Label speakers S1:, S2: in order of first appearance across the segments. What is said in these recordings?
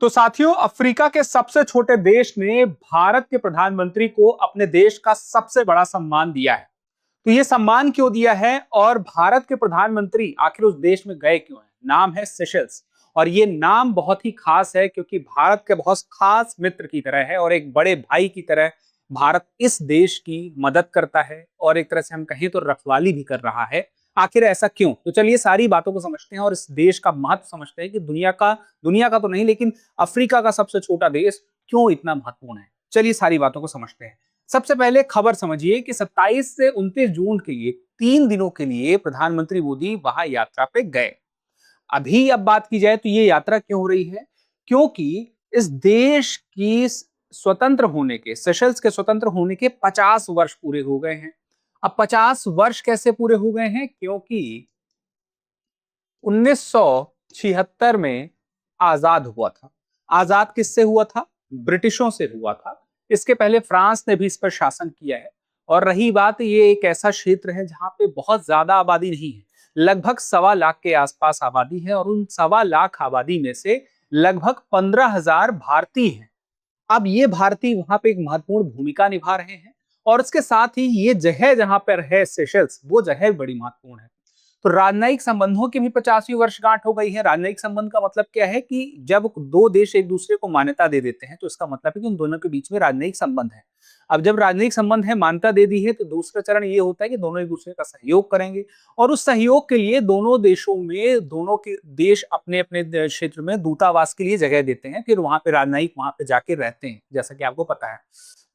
S1: तो साथियों, अफ्रीका के सबसे छोटे देश ने भारत के प्रधानमंत्री को अपने देश का सबसे बड़ा सम्मान दिया है। तो ये सम्मान क्यों दिया है और भारत के प्रधानमंत्री आखिर उस देश में गए क्यों हैं? नाम है सेशल्स। और ये नाम बहुत ही खास है क्योंकि भारत के बहुत खास मित्र की तरह है और एक बड़े भाई की तरह भारत इस देश की मदद करता है और एक तरह से हम कहें तो रखवाली भी कर रहा है। आखिर ऐसा क्यों? तो चलिए सारी बातों को समझते हैं और इस देश का महत्व समझते हैं कि दुनिया का तो नहीं लेकिन अफ्रीका का सबसे छोटा देश क्यों इतना महत्वपूर्ण है। चलिए सारी बातों को समझते हैं। सबसे पहले खबर समझिए कि 27 से 29 जून के लिए 3 दिनों के लिए प्रधानमंत्री मोदी वहां यात्रा पे गए। अभी अब बात की जाए तो ये यात्रा क्यों हो रही है? क्योंकि इस देश की स्वतंत्र होने के, सेशल्स के स्वतंत्र होने के 50 वर्ष पूरे हो गए हैं। अब 50 वर्ष कैसे पूरे हो गए हैं? क्योंकि 1976 में आजाद हुआ था। आजाद किससे हुआ था? ब्रिटिशों से हुआ था। इसके पहले फ्रांस ने भी इस पर शासन किया है। और रही बात, ये एक ऐसा क्षेत्र है जहां पे बहुत ज्यादा आबादी नहीं है, लगभग 1.25 लाख के आसपास आबादी है और उन 1.25 लाख आबादी में से लगभग 15,000 भारतीय हैं। अब ये भारतीय वहां पे एक महत्वपूर्ण भूमिका निभा रहे हैं और उसके साथ ही ये जगह जहां पर है सेशल्स, वो जगह बड़ी महत्वपूर्ण है। तो राजनयिक संबंधों की भी 50वीं वर्षगांठ हो गई है। राजनयिक संबंध का मतलब क्या है कि जब दो देश एक दूसरे को मान्यता दे देते हैं तो इसका मतलब है कि उन दोनों के बीच में राजनयिक संबंध है। अब जब राजनयिक संबंध है, मान्यता दे दी है, तो दूसरा चरण ये होता है कि दोनों एक दूसरे का सहयोग करेंगे और उस सहयोग के लिए दोनों देशों में दोनों के देश अपने अपने क्षेत्र में दूतावास के लिए जगह देते हैं, फिर वहां पे राजनयिक वहां पे जाके रहते हैं, जैसा कि आपको पता है।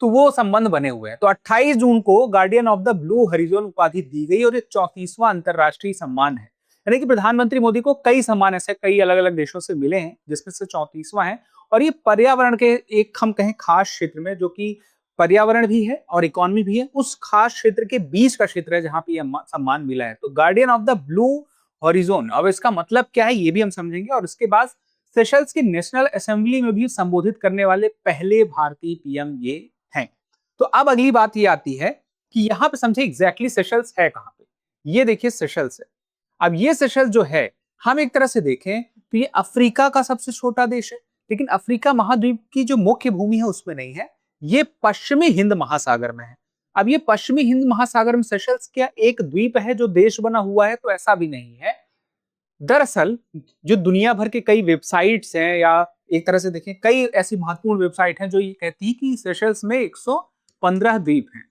S1: तो वो संबंध बने हुए हैं। तो 28 जून को guardian of the blue horizon उपाधि दी गई और ये 34वां अंतरराष्ट्रीय सम्मान है। यानी कि प्रधानमंत्री मोदी को कई सम्मान ऐसे कई अलग अलग देशों से मिले हैं जिसमें से 34वां है। और ये पर्यावरण के एक हम कहें खास क्षेत्र में, जो कि पर्यावरण भी है और इकोनॉमी भी है, उस खास क्षेत्र के बीच का क्षेत्र है जहां पे ये सम्मान मिला है। तो guardian of the blue horizon, अब इसका मतलब क्या है ये भी हम समझेंगे। और इसके बाद सेशल्स की नेशनल असेंबली में भी संबोधित करने वाले पहले भारतीय पीएम ये हैं। तो अब अगली बात ये आती है कि यहां पे समझे एग्जैक्टली सेशल्स है कहां पे। ये देखिए सेशल्स है। अब ये सेशल्स जो है, हम एक तरह से देखें तो ये अफ्रीका का सबसे छोटा देश है, लेकिन अफ्रीका महाद्वीप की जो मुख्य भूमि है उसमें नहीं है, ये पश्चिमी हिंद महासागर में है। अब ये पश्चिमी हिंद महासागर में सेशल्स क्या एक द्वीप है जो देश बना हुआ है? तो ऐसा भी नहीं है। दरअसल जो दुनिया भर के कई वेबसाइट्स हैं, या एक तरह से देखें कई ऐसी महत्वपूर्ण वेबसाइट हैं जो ये कहती है कि सेशल्स में 115 द्वीप हैं।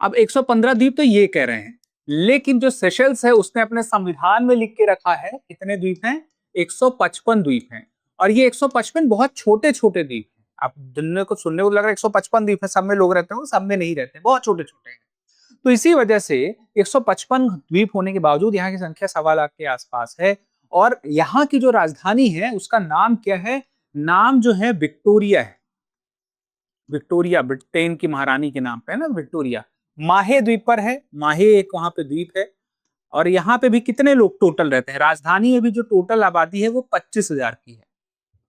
S1: अब 115 द्वीप तो ये कह रहे हैं, लेकिन जो सेशल्स है उसने अपने संविधान में लिख के रखा है कितने द्वीप हैं? 155 द्वीप हैं। और ये 155 बहुत छोटे छोटे द्वीप हैं। आप दुनिया को सुनने को लग रहा है 155 द्वीप है, सब में लोग रहते हैं, वो सब में नहीं रहते, बहुत छोटे छोटे हैं। तो इसी वजह से 155 द्वीप होने के बावजूद यहाँ की संख्या 1.25 लाख के आसपास है। और यहाँ की जो राजधानी है उसका नाम क्या है? नाम जो है विक्टोरिया है। विक्टोरिया, ब्रिटेन की महारानी के नाम पे है ना विक्टोरिया। माहे द्वीप पर है, माहे एक वहां पे द्वीप है। और यहाँ पे भी कितने लोग टोटल रहते हैं? राजधानी में भी जो टोटल आबादी है वो 25,000 की है।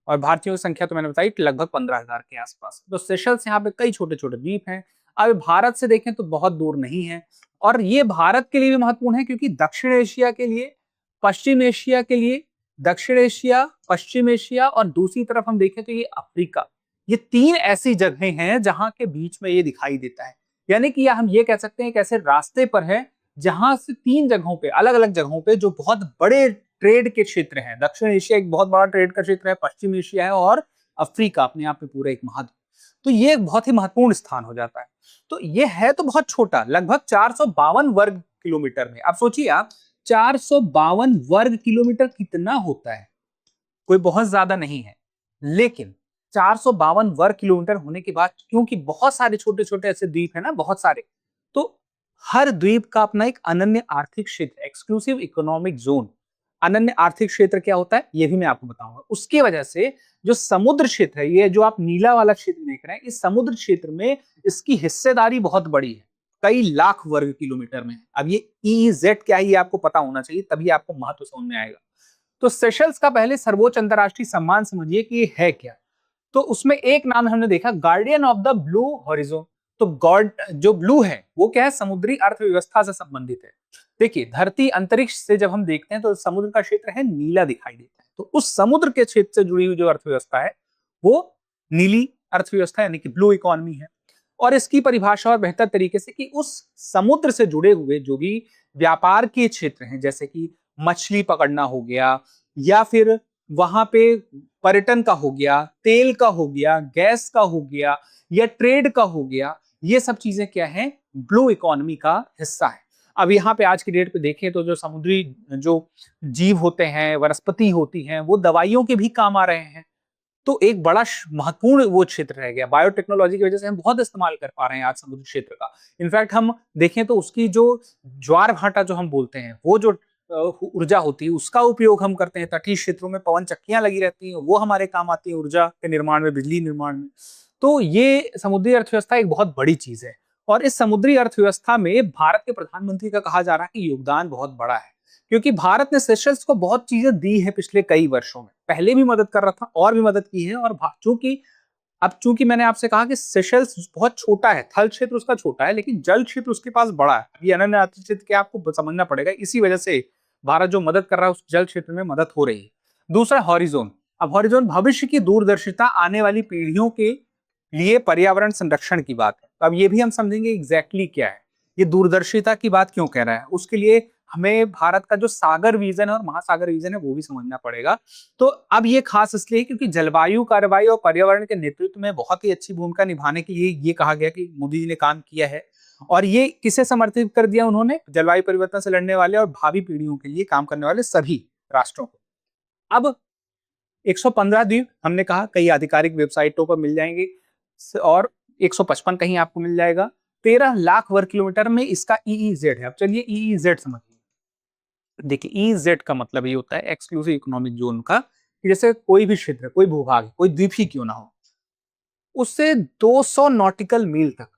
S1: और भारतीयों की संख्या तो मैंने बताई लगभग 15,000 के आसपास। तो सेशल्स यहाँ पे कई छोटे छोटे द्वीप हैं। अब भारत से देखें तो बहुत दूर नहीं है। और ये भारत के लिए भी महत्वपूर्ण है क्योंकि दक्षिण एशिया के लिए, पश्चिम एशिया के लिए, दक्षिण एशिया, पश्चिम एशिया और दूसरी तरफ हम देखें तो ये अफ्रीका, ये 3 ऐसी जगहें हैं जहां के बीच में ये दिखाई देता है। यानी कि हम ये कह सकते हैं कि ऐसे रास्ते पर है जहां से 3 जगहों पे, अलग अलग जगहों पे, जो बहुत बड़े ट्रेड के क्षेत्र हैं। दक्षिण एशिया एक बहुत बड़ा ट्रेड का क्षेत्र है, पश्चिम एशिया है और अफ्रीका अपने आप में पूरा एक महाद्वीप। तो ये एक बहुत ही महत्वपूर्ण स्थान हो जाता है। तो ये है तो बहुत छोटा, लगभग 452 वर्ग किलोमीटर में। अब सोचिए आप, 452 वर्ग किलोमीटर कितना होता है? कोई बहुत ज्यादा नहीं है। लेकिन 452 वर्ग किलोमीटर होने के बाद, क्योंकि बहुत सारे छोटे छोटे ऐसे द्वीप है ना, बहुत सारे, तो हर द्वीप का अपना एक अनन्य आर्थिक क्षेत्र, एक्सक्लूसिव इकोनॉमिक जोन। अनन्य आर्थिक क्षेत्र क्या होता है ये भी मैं आपको बताऊंगा। उसकी वजह से जो समुद्र क्षेत्र है, ये जो आप नीला वाला क्षेत्र देख रहे हैं, इस समुद्र क्षेत्र में इसकी हिस्सेदारी बहुत बड़ी है, कई लाख वर्ग किलोमीटर में। अब ये EEZ क्या है ये आपको पता होना चाहिए, तभी आपको महत्व समझ में आएगा। तो सेशल्स का पहले सर्वोच्च अंतरराष्ट्रीय सम्मान समझिए कि ये है क्या। तो उसमें एक नाम हमने देखा, guardian of the blue horizon. तो गॉड जो ब्लू है वो क्या है? समुद्री अर्थव्यवस्था से संबंधित है। देखिए, धरती अंतरिक्ष से जब हम देखते हैं तो समुद्र का क्षेत्र है नीला दिखाई देता है। तो उस समुद्र के क्षेत्र से जुड़ी हुई जो अर्थव्यवस्था है वो नीली अर्थव्यवस्था यानी कि ब्लू इकोनॉमी है। और इसकी परिभाषा और बेहतर तरीके से कि उस समुद्र से जुड़े हुए जो भी व्यापार के क्षेत्र हैं, जैसे कि मछली पकड़ना हो गया, या फिर वहां पे पर्यटन का हो गया, तेल का हो गया, गैस का हो गया, या ट्रेड का हो गया, ये सब चीजें क्या है, ब्लू इकोनॉमी का हिस्सा है। अब यहाँ पे आज की डेट पे देखें तो जो समुद्री जो जीव होते हैं, वनस्पति होती हैं, वो दवाइयों के भी काम आ रहे हैं। तो एक बड़ा महत्वपूर्ण वो क्षेत्र रह गया। बायोटेक्नोलॉजी की वजह से हम बहुत इस्तेमाल कर पा रहे हैं आज समुद्री क्षेत्र का। इनफैक्ट हम देखें तो उसकी जो ज्वार भाटा जो हम बोलते हैं, वो जो ऊर्जा होती है, उसका उपयोग हम करते हैं। तटीय क्षेत्रों में पवन चक्कियां लगी रहती हैं, वो हमारे काम आती है ऊर्जा के निर्माण में, बिजली निर्माण में। तो ये समुद्री अर्थव्यवस्था एक बहुत बड़ी चीज है। और इस समुद्री अर्थव्यवस्था में भारत के प्रधानमंत्री का कहा जा रहा है कि योगदान बहुत बड़ा है, क्योंकि भारत ने सेशल्स को बहुत चीजें दी है पिछले कई वर्षों में। पहले भी मदद कर रहा था और भी मदद की है। और चूंकि मैंने आपसे कहा कि सेशल्स बहुत छोटा है, थल क्षेत्र उसका छोटा है, लेकिन जल क्षेत्र उसके पास बड़ा है। ये अनन्य क्षेत्र के आपको समझना पड़ेगा। इसी वजह से भारत जो मदद कर रहा है उस जल क्षेत्र में मदद हो रही है। दूसरा हॉरिजोन। अब हॉरिजोन भविष्य की दूरदर्शिता, आने वाली पीढ़ियों के लिए पर्यावरण संरक्षण की बात है। तो अब ये भी हम समझेंगे एग्जैक्टली क्या है, ये दूरदर्शिता की बात क्यों कह रहा है। उसके लिए हमें भारत का जो सागर विजन और महासागर विजन है वो भी समझना पड़ेगा। तो अब ये खास इसलिए क्योंकि जलवायु कार्रवाई और पर्यावरण के नेतृत्व में बहुत ही अच्छी भूमिका निभाने के लिए ये कहा गया कि मोदी जी ने काम किया है। और ये किसे समर्पित कर दिया उन्होंने, जलवायु परिवर्तन से लड़ने वाले और भावी पीढ़ियों के लिए काम करने वाले सभी राष्ट्रों को। अब 115 द्वीप हमने कहा कई आधिकारिक वेबसाइटों पर मिल जाएंगे, और 155 कहीं आपको मिल जाएगा। 13 लाख वर्ग किलोमीटर में इसका ईईजेड है। अब चलिए ईईजेड समझिए। देखिए ईजेड का मतलब ये होता है एक्सक्लूसिव इकोनॉमिक जोन का, कि जैसे कोई भी क्षेत्र, कोई भूभाग, कोई द्वीप ही क्यों ना हो, उससे 200 नॉटिकल मील तक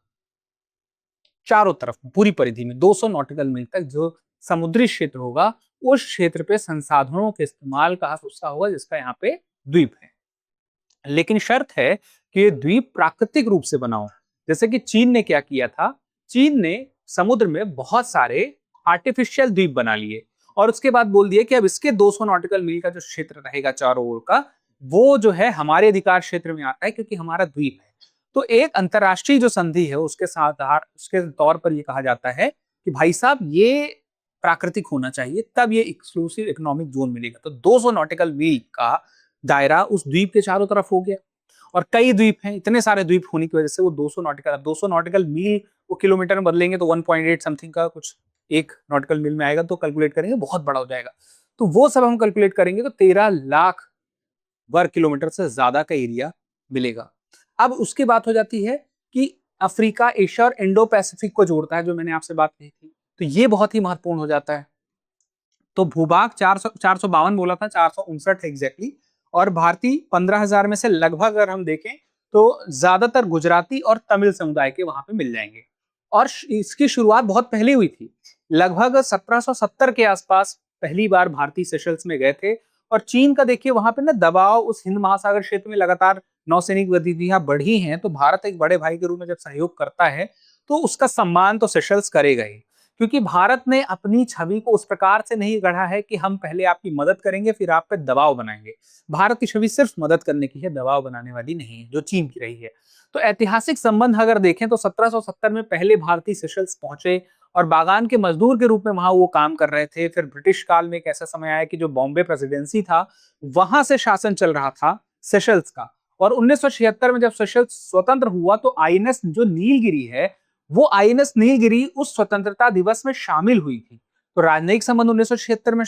S1: चारों तरफ पूरी परिधि में 200 नॉटिकल मील तक जो समुद्री क्षेत्र होगा, उस क्षेत्र पे संसाधनों के इस्तेमाल का हिस्सा होगा जिसका यहाँ पे द्वीप है। लेकिन शर्त है कि ये द्वीप प्राकृतिक रूप से बना हो। जैसे कि चीन ने क्या किया था, चीन ने समुद्र में बहुत सारे आर्टिफिशियल द्वीप बना लिए और उसके बाद बोल दिया कि अब इसके 200 नॉटिकल मील का जो क्षेत्र रहेगा चारों ओर का, वो जो है हमारे अधिकार क्षेत्र में आता है क्योंकि हमारा द्वीप है। तो एक अंतरराष्ट्रीय जो संधि है उसके साथ उसके तौर पर ये कहा जाता है कि भाई साहब ये प्राकृतिक होना चाहिए, तब ये एक्सक्लूसिव इकोनॉमिक जोन मिलेगा। तो 200 नॉटिकल मील का दायरा उस द्वीप के चारों तरफ हो गया। और कई द्वीप हैं, इतने सारे द्वीप होने की वजह से वो 200 नॉटिकल मील वो किलोमीटर में बदलेंगे तो 1.8 समथिंग का कुछ एक नॉटिकल मील में आएगा, तो कैलकुलेट करेंगे बहुत बड़ा हो जाएगा। तो वो सब हम कैलकुलेट करेंगे तो 13 लाख वर्ग किलोमीटर से ज्यादा का एरिया मिलेगा। अब उसकी बात हो जाती है कि अफ्रीका, एशिया और इंडो पैसिफिक को जोड़ता है, जो मैंने आपसे बात कही थी। तो ये बहुत ही महत्वपूर्ण हो जाता है। तो भूभाग 452 बोला था, 459 है एग्जैक्टली। और भारतीय 15,000 में से लगभग अगर हम देखें तो ज्यादातर गुजराती और तमिल समुदाय के वहां पे मिल जाएंगे। और इसकी शुरुआत बहुत पहले हुई थी, लगभग 1770 के आसपास पहली बार भारतीय सेशल्स में गए थे। और चीन का देखिए वहां पे ना दबाव, उस हिंद महासागर क्षेत्र में लगातार नौसैनिक गतिविधियां बढ़ी हैं, तो भारत एक बड़े भाई के रूप में जब सहयोग करता है तो उसका सम्मान तो सेशल्स करेगा ही, क्योंकि भारत ने अपनी छवि को उस प्रकार से नहीं गढ़ा है कि हम पहले आपकी मदद करेंगे फिर आप पे दबाव बनाएंगे। भारत की छवि सिर्फ मदद करने की है, दबाव बनाने वाली नहीं है, जो चीन की रही है। तो ऐतिहासिक संबंध अगर देखें तो 1770 में पहले भारतीय सेशल्स पहुंचे और बागान के मजदूर के रूप में वहां वो काम कर रहे थे। फिर ब्रिटिश काल में एक ऐसा समय आया कि जो बॉम्बे प्रेसिडेंसी था वहां से शासन चल रहा था सेशल्स का। और 1976 में जब सेशल्स स्वतंत्र हुआ तो आईएनएस जो नीलगिरी है, वो आईएनएस नीलगिरी उस स्वतंत्रता दिवस में शामिल हुई थी। तो राजनयिक संबंध 1976 में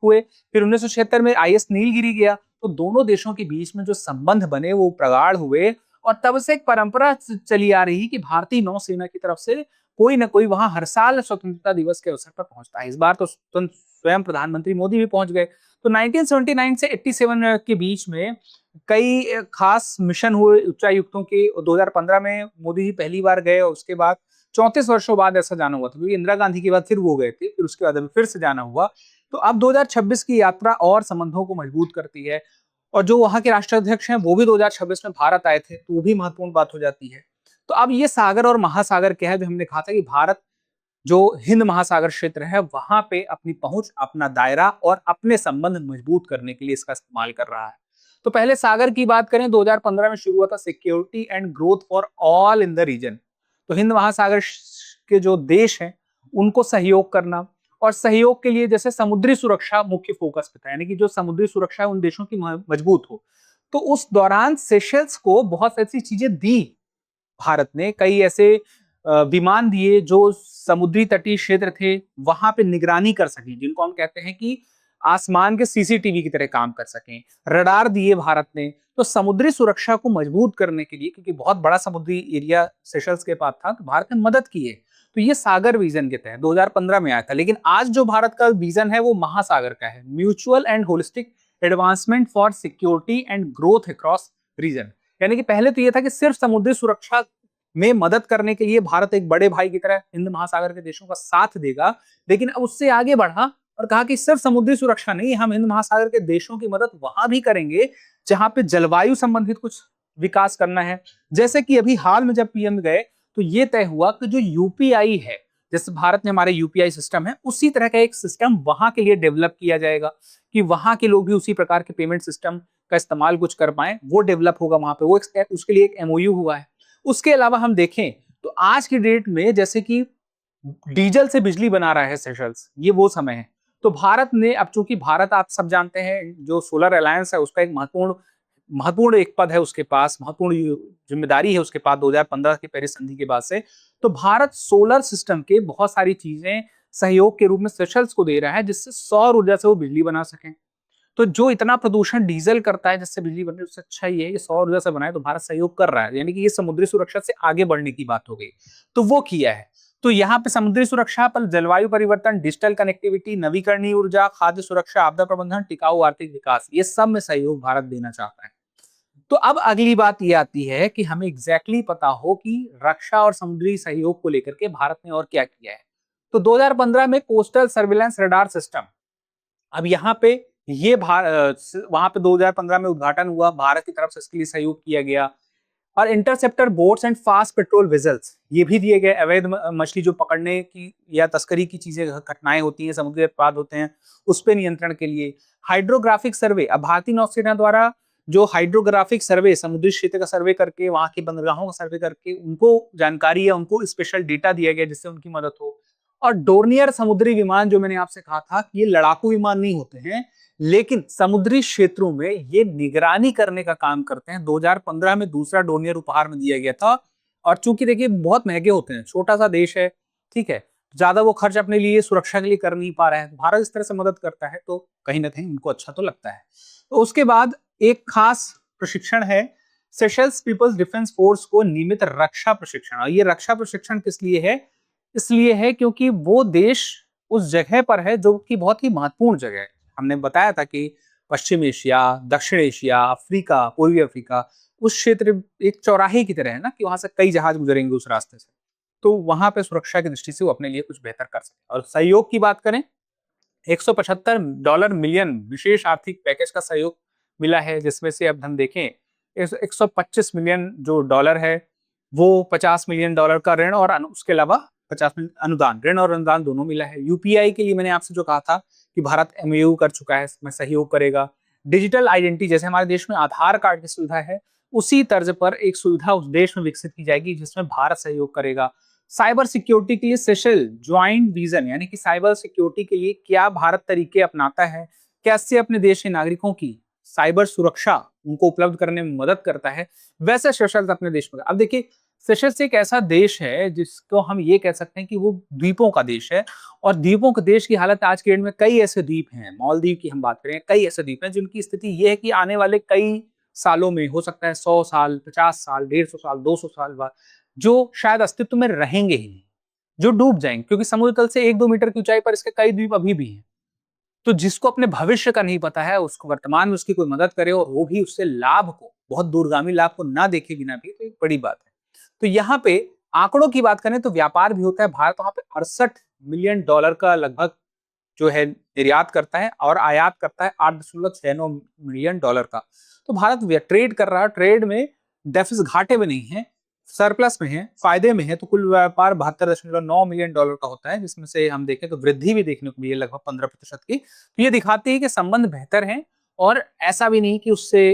S1: हुए। फिर 1976 में आईएनएस नीलगिरी गया, तो दोनों देशों के बीच में जो संबंध बने वो प्रगाढ़ हुए। और तब से एक परंपरा चली आ रही कि भारतीय नौसेना की तरफ से कोई ना कोई वहां हर साल स्वतंत्रता दिवस के अवसर पर पहुंचता है। इस बार तो स्वयं प्रधानमंत्री मोदी भी पहुंच गए। तो 1979 से 87 के बीच में कई खास मिशन हुए उच्चायुक्तों के। 2015 में मोदी जी पहली बार गए और उसके बाद 34 वर्षों बाद ऐसा जाना हुआ था, क्योंकि इंदिरा गांधी के बाद फिर वो गए थे, फिर उसके बाद फिर से जाना हुआ। तो अब 2026 की यात्रा और संबंधों को मजबूत करती है। और जो वहां के राष्ट्राध्यक्ष हैं वो भी 2026 में भारत आए थे, तो वो भी महत्वपूर्ण बात हो जाती है। तो अब ये सागर और महासागर क्या है, जो हमने कहा था कि भारत जो हिंद महासागर क्षेत्र है वहां पे अपनी पहुंच, अपना दायरा और अपने संबंध मजबूत करने के लिए इसका इस्तेमाल कर रहा है। तो पहले सागर की बात करें, 2015 में शुरू हुआ था security and growth for all in the region. तो हिंद महासागर के जो देश हैं उनको सहयोग करना, और सहयोग के लिए जैसे समुद्री सुरक्षा मुख्य फोकस पे था, यानी कि जो समुद्री सुरक्षा है उन देशों की मजबूत हो। तो उस दौरान सेशल्स को बहुत ऐसी चीजें दी भारत ने, कई ऐसे विमान दिए जो समुद्री तटीय क्षेत्र थे वहां पे निगरानी कर सके, जिनको हम कहते हैं कि आसमान के सीसीटीवी की तरह काम कर सकें। रडार दिए भारत ने। तो समुद्री सुरक्षा को मजबूत करने के लिए, क्योंकि बहुत बड़ा समुद्री एरिया सेशल्स के पास था, तो भारत ने मदद की है। तो ये सागर विजन के तहत 2015 में आया था। लेकिन आज जो भारत का विजन है वो महासागर का है, mutual and holistic advancement for security and growth across region. यानी कि पहले तो ये था कि सिर्फ समुद्री सुरक्षा में मदद करने के लिए भारत एक बड़े भाई की तरह हिंद महासागर के देशों का साथ देगा, लेकिन अब उससे आगे बढ़ा और कहा कि सिर्फ समुद्री सुरक्षा नहीं, हम हिंद महासागर के देशों की मदद वहां भी करेंगे जहां पे जलवायु संबंधित कुछ विकास करना है। जैसे कि अभी हाल में जब पीएम गए तो ये तय हुआ कि जो यूपीआई है, जैसे भारत में हमारे यूपीआई सिस्टम है, उसी तरह का एक सिस्टम वहां के लिए डेवलप किया जाएगा कि वहां के लोग भी उसी प्रकार के पेमेंट सिस्टम का इस्तेमाल कुछ कर पाए, वो डेवलप होगा वहां पे। वो उसके लिए एक एमओयू हुआ है। उसके अलावा हम देखें तो आज की डेट में जैसे कि डीजल से बिजली बना रहा है सेशल्स, ये वो समय है। तो भारत ने, अब चूंकि भारत आप सब जानते हैं जो सोलर अलायंस है उसका एक महत्वपूर्ण महत्वपूर्ण एक पद है उसके पास, महत्वपूर्ण जिम्मेदारी है उसके पास 2015 की पेरिस संधि के बाद से। तो भारत सोलर सिस्टम के बहुत सारी चीजें सहयोग के रूप में सेशल्स को दे रहा है, जिससे सौर ऊर्जा से वो बिजली बना सकें। तो जो इतना प्रदूषण डीजल करता है जिससे बिजली बनती है, उससे अच्छा ये है कि सौर ऊर्जा से बनाए, तो भारत सहयोग कर रहा है, यानी कि ये समुद्री सुरक्षा से आगे बढ़ने की बात हो गई। तो वो किया है। तो यहाँ पे समुद्री सुरक्षा पर जलवायु परिवर्तन, डिजिटल कनेक्टिविटी, नवीकरणीय ऊर्जा, खाद्य सुरक्षा, आपदा प्रबंधन, टिकाऊ आर्थिक विकास, ये सब में सहयोग भारत देना चाहता है। तो अब अगली बात ये आती है कि हमें एग्जैक्टली पता हो कि रक्षा और समुद्री सहयोग को लेकर के भारत ने और क्या किया है। तो 2015 में कोस्टल सर्विलांस रडार सिस्टम, अब यहाँ पे ये वहां पे 2015 में उद्घाटन हुआ, भारत की तरफ से इसके लिए सहयोग किया गया। और interceptor boats and fast patrol vessels ये भी दिए गए, अवैध मछली जो पकड़ने की या तस्करी की चीजें घटनाएं होती हैं, समुद्री उत्पाद होते हैं, उस पर नियंत्रण के लिए। हाइड्रोग्राफिक सर्वे, अब भारतीय नौसेना द्वारा जो हाइड्रोग्राफिक सर्वे, समुद्री क्षेत्र का सर्वे करके, वहां की बंदरगाहों का सर्वे करके उनको जानकारी है, उनको स्पेशल डेटा दिया गया जिससे उनकी मदद हो। और डोर्नियर समुद्री विमान, जो मैंने आपसे कहा था कि ये लड़ाकू विमान नहीं होते हैं, लेकिन समुद्री क्षेत्रों में ये निगरानी करने का काम करते हैं। 2015 में दूसरा डोनियर उपहार में दिया गया था। और चूंकि देखिए बहुत महंगे होते हैं, छोटा सा देश है, ठीक है, ज्यादा वो खर्च अपने लिए सुरक्षा के लिए कर नहीं पा रहा है, भारत इस तरह से मदद करता है तो कहीं ना कहीं उनको अच्छा तो लगता है। तो उसके बाद एक खास प्रशिक्षण है सेशल्स पीपल्स डिफेंस फोर्स को नियमित रक्षा प्रशिक्षण। और ये रक्षा प्रशिक्षण किस लिए है? इसलिए है क्योंकि वो देश उस जगह पर है जो कि बहुत ही महत्वपूर्ण जगह है। हमने बताया था कि पश्चिम एशिया, दक्षिण एशिया, अफ्रीका, पूर्वी अफ्रीका, उस क्षेत्र एक चौराहे की तरह है ना, कि वहां से कई जहाज गुजरेंगे उस रास्ते से। तो वहां पे सुरक्षा की दृष्टि से वो अपने लिए कुछ बेहतर कर सके। और सहयोग की बात करें, $175 मिलियन विशेष आर्थिक पैकेज का सहयोग मिला है, जिसमें से अब हम देखें 125 मिलियन जो डॉलर है, वो $50 मिलियन का ऋण और उसके अलावा 50 मिलियन अनुदान, ऋण और अनुदान दोनों मिला है। यूपीआई के लिए मैंने आपसे जो कहा था कि भारत एमओयू कर चुका है, इसमें सहयोग करेगा। डिजिटल आइडेंटिटी, जैसे हमारे देश में आधार कार्ड की सुविधा है, उसी तर्ज पर एक सुविधा उस देश में विकसित की जाएगी जिसमें भारत सहयोग करेगा। साइबर सिक्योरिटी के लिए सेशल ज्वाइंट विजन, यानी कि साइबर सिक्योरिटी के लिए क्या भारत तरीके अपनाता है, कैसे अपने देश के नागरिकों की साइबर सुरक्षा उनको उपलब्ध करने में मदद करता है, वैसे सेशल्स अपने देश में। अब देखिए, सेशल्स एक ऐसा देश है जिसको हम ये कह सकते हैं कि वो द्वीपों का देश है। और द्वीपों के देश की हालत आज के डेट में, कई ऐसे द्वीप हैं, मालदीव की हम बात करें, कई ऐसे द्वीप हैं जिनकी स्थिति ये है कि आने वाले कई सालों में, हो सकता है 100 साल, 50 साल, 150 साल, 200 साल बाद, जो शायद अस्तित्व में रहेंगे ही नहीं, जो डूब जाएंगे, क्योंकि समुद्र तल से 1-2 मीटर की ऊंचाई पर इसके कई द्वीप अभी भी हैं। तो जिसको अपने भविष्य का नहीं पता है, उसको वर्तमान में उसकी कोई मदद करे और वो भी उससे लाभ को, बहुत दूरगामी लाभ को ना देखे बिना भी, तो एक बड़ी बात है। तो यहाँ पे आंकड़ों की बात करें तो व्यापार भी होता है। भारत वहां पे $68 मिलियन का लगभग जो है निर्यात करता है और आयात करता है $8.69 मिलियन का। तो भारत ट्रेड कर रहा है, ट्रेड में डेफिसिट, घाटे में नहीं है, सरप्लस में है, फायदे में है। तो कुल व्यापार $72.9 मिलियन का होता है, जिसमें से हम देखें तो वृद्धि भी देखने को मिली लगभग 15% की। तो ये दिखाते हैं कि संबंध बेहतर हैं और ऐसा भी नहीं कि उससे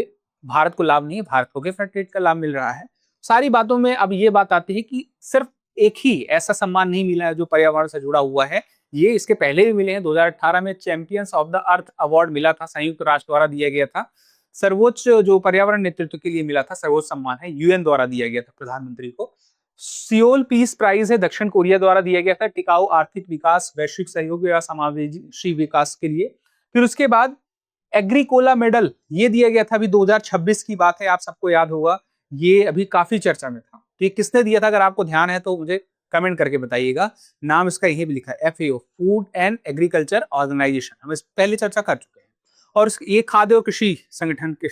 S1: भारत को लाभ नहीं है, भारत को भी फ्री ट्रेड का लाभ मिल रहा है। सारी बातों में अब ये बात आती है कि सिर्फ एक ही ऐसा सम्मान नहीं मिला है जो पर्यावरण से जुड़ा हुआ है, ये इसके पहले भी मिले हैं। 2018 में champions of the earth award मिला था, संयुक्त राष्ट्र द्वारा दिया गया था। सर्वोच्च जो पर्यावरण नेतृत्व के लिए मिला था, सर्वोच्च सम्मान है, यूएन द्वारा दिया गया था प्रधानमंत्री को। सियोल पीस प्राइज है, दक्षिण कोरिया द्वारा दिया गया था, टिकाऊ आर्थिक विकास, वैश्विक सहयोग या समावेशी विकास के लिए। फिर उसके बाद एग्रीकोला मेडल ये दिया गया था, अभी 2026 की बात है, आप सबको याद होगा, ये अभी काफी चर्चा में था। तो ये किसने दिया था, अगर आपको ध्यान है तो मुझे कमेंट करके बताइएगा। नाम इसका यही भी लिखा है, FAO, food and agriculture organization, हम इस पहले चर्चा कर चुके हैं। और ये खाद्य और कृषि संगठन के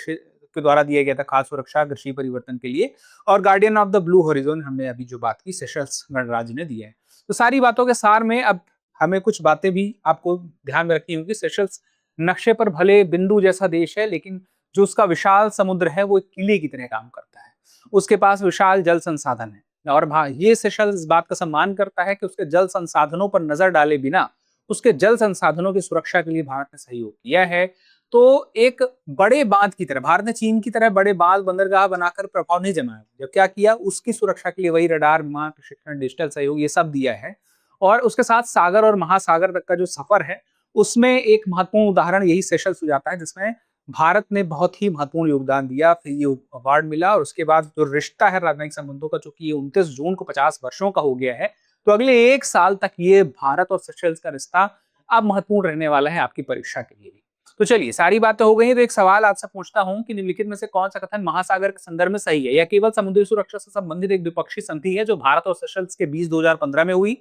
S1: द्वारा दिया गया था, खाद्य सुरक्षा कृषि परिवर्तन के लिए। और guardian of the blue horizon हमने अभी जो बात की, सेशल्स गणराज्य ने दिया है। तो सारी बातों के सार में अब हमें कुछ बातें भी आपको ध्यान में रखनी होगी। सेशल्स नक्शे पर भले बिंदु जैसा देश है, लेकिन जो उसका विशाल समुद्र है वो एक किले की तरह काम करता है। उसके पास विशाल जल संसाधन है, और ये सेशल्स इस बात का सम्मान करता है कि उसके जल संसाधनों पर नजर डाले बिना उसके जल संसाधनों की सुरक्षा के लिए भारत ने सहयोग किया है। तो एक बड़े बांध की तरह भारत ने चीन की तरह बड़े बांध बंदरगाह बनाकर प्रभाव नहीं जमाया। जब क्या किया, उसकी सुरक्षा के लिए वही रडार, विमान प्रशिक्षण, डिजिटल सहयोग, ये सब दिया है। और उसके साथ सागर और महासागर तक का जो सफर है, उसमें एक महत्वपूर्ण उदाहरण यही सेशल्स हो जाता है, जिसमें भारत ने बहुत ही महत्वपूर्ण योगदान दिया, फिर ये अवार्ड मिला। और उसके बाद जो रिश्ता है राजनयिक संबंधों का, चूंकि ये 29 जून को 50 वर्षों का हो गया है, तो अगले 1 साल तक ये भारत और सेशल्स का रिश्ता अब महत्वपूर्ण रहने वाला है आपकी परीक्षा के लिए भी। तो चलिए, सारी बातें हो गई हैं, तो एक सवाल आपसे पूछता हूं कि निम्नलिखित में से कौन सा कथन महासागर के संदर्भ में सही है? या केवल समुद्री सुरक्षा से संबंधित एक द्विपक्षीय संधि है जो भारत और सेशल्स के बीच 2015 में हुई?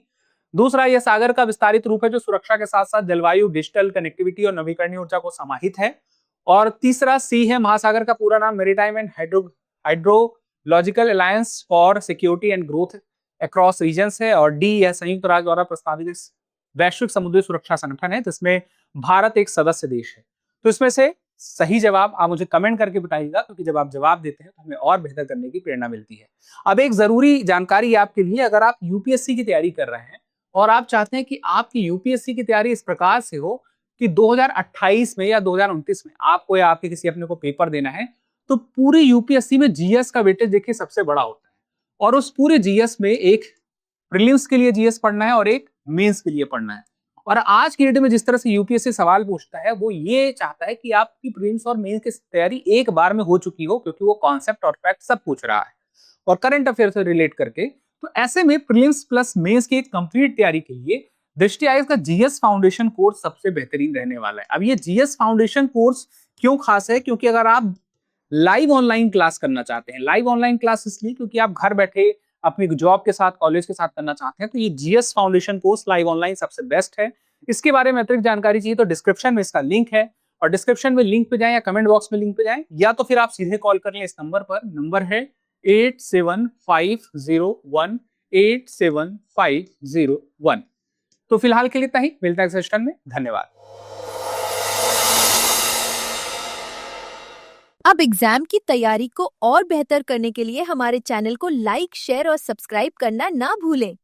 S1: दूसरा, यह सागर का विस्तारित रूप है जो सुरक्षा के साथ साथ जलवायु, डिजिटल कनेक्टिविटी और नवीकरणीय ऊर्जा को समाहित है। और तीसरा, सी है, महासागर का पूरा नाम maritime and hydrological alliance for security and growth across regions है। और डी, यह संयुक्त राष्ट्र द्वारा प्रस्तावित वैश्विक समुद्री सुरक्षा संगठन है, जिसमें भारत एक सदस्य देश है। तो इसमें से सही जवाब आप मुझे कमेंट करके बताइएगा, क्योंकि जब आप जवाब देते हैं तो हमें और बेहतर करने की प्रेरणा मिलती है। अब एक जरूरी जानकारी आपके लिए, अगर आप यूपीएससी की तैयारी कर रहे हैं और आप चाहते हैं कि आपकी यूपीएससी की तैयारी इस प्रकार से हो कि 2028 में या 2029 में आपको या आपके किसी अपने को पेपर देना है, तो पूरी यूपीएससी में जीएस का वेटेज देखिए सबसे बड़ा होता है। और उस पूरे जीएस में एक प्रीलिम्स के लिए जीएस पढ़ना है और एक मेंस के लिए पढ़ना है। और आज की डेट में जिस तरह से यूपीएससी सवाल पूछता है, वो ये चाहता है कि आपकी प्रीलिम्स और मेंस की तैयारी एक बार में हो चुकी हो, क्योंकि वो कॉन्सेप्ट और फैक्ट सब पूछ रहा है और करंट अफेयर से रिलेट करके। तो ऐसे में प्रीलिम्स प्लस मेंस की एक कंप्लीट तैयारी के लिए दृष्टि आयोग का जीएस फाउंडेशन कोर्स सबसे बेहतरीन रहने वाला है। अब ये जीएस फाउंडेशन कोर्स क्यों खास है? क्योंकि अगर आप लाइव ऑनलाइन क्लास करना चाहते हैं, लाइव ऑनलाइन क्लास इसलिए क्योंकि आप घर बैठे अपनी जॉब के साथ, कॉलेज के साथ करना चाहते हैं, तो ये GS foundation course live online सबसे बेस्ट है। इसके बारे में अतिरिक्त जानकारी चाहिए तो डिस्क्रिप्शन में इसका लिंक है, और डिस्क्रिप्शन में लिंक पे जाएं या कमेंट बॉक्स में लिंक पे जाएं, या तो फिर आप सीधे कॉल कर लें इस नंबर पर। नंबर है 8750187501। तो फिलहाल के लिए इतना ही, मिलता है सेशन में, धन्यवाद।
S2: अब एग्जाम की तैयारी को और बेहतर करने के लिए हमारे चैनल को लाइक, शेयर और सब्सक्राइब करना ना भूलें।